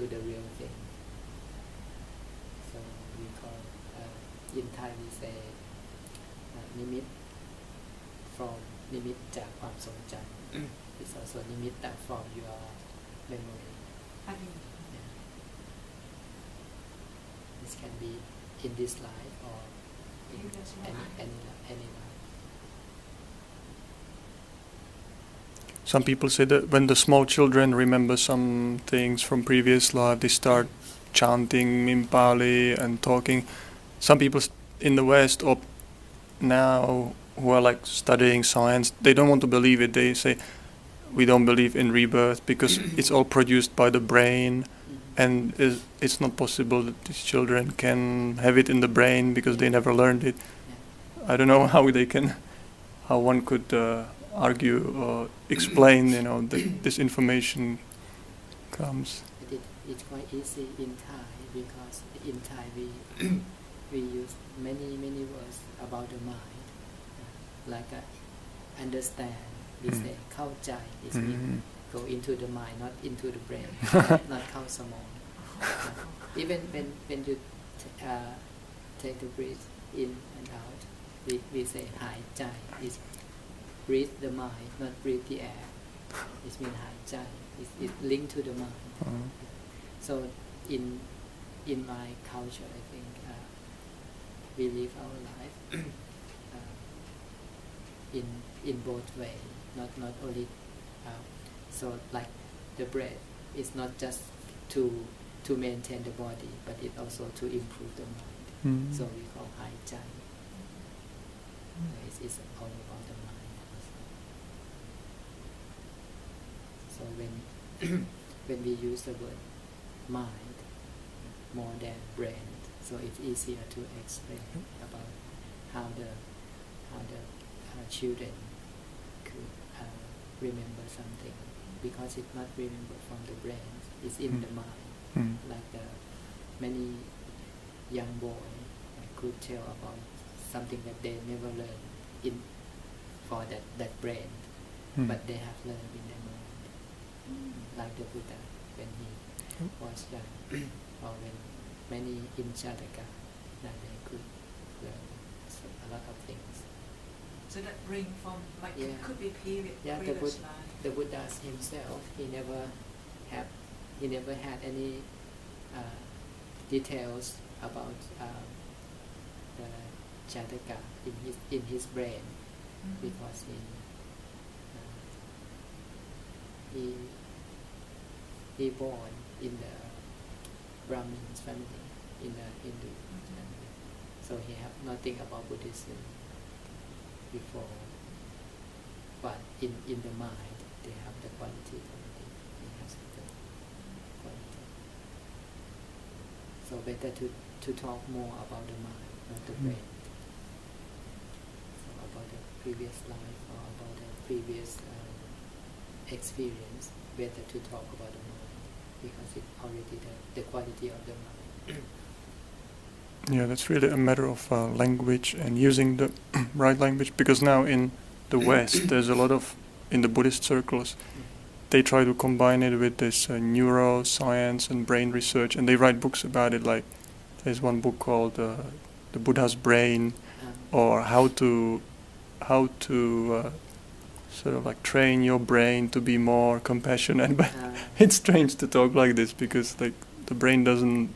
to the real thing. So we call, in Thai we say nimit from nimit จากความทรงจำ It's also nimit from your memory. Yeah. This can be in this life or in any life. Some people say that when the small children remember some things from previous life, they start chanting in Pali and talking. Some people in the West or now who are like studying science, they don't want to believe it. They say, we don't believe in rebirth because it's all produced by the brain, and it's not possible that these children can have it in the brain because they never learned it. I don't know how one could argue or explain, that this information comes. It's quite easy in Thai because in Thai we use many words about the mind, like understand. We say เข้าใจ is mean go into the mind, not into the brain, not เข้าสมอง Even when you take the breath in and out, we say หายใจ is breathe the mind, not breathe the air. It means หายใจ is linked to the mind. So in my culture, I think we live our life in both ways. Not only so like the breath is not just to maintain the body, but it also to improve the mind. So we call หายใจ. It's all about the mind. So when we use the word mind more than brain, so it's easier to explain about how the children could remember something, because it's not remembered from the brain, it's in the mind. Like many young boys could tell about something that they never learned for that brain, but they have learned in their mind. Like the Buddha when he was young, or when many in jataka, that they could learn a lot of things. So that bring from, like, it could be a period, previous life. The Buddha himself, he never had any details about the jataka in his brain, because he born in the Brahmin's family, in the Hindu family, so he have nothing about Buddhism before, but in the mind they have the quality already. He has the quality. So better to talk more about the mind, not the brain. So about the previous life or about the previous experience, better to talk about the mind, because it's already the quality of the mind. Yeah, that's really a matter of language and using the right language, because now in the West there's a lot of, in the Buddhist circles, they try to combine it with this neuroscience and brain research, and they write books about it. Like there's one book called The Buddha's Brain, or how to sort of like train your brain to be more compassionate. But it's strange to talk like this, because like the brain doesn't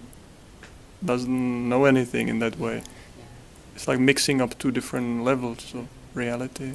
know anything in that way. It's like mixing up two different levels of reality.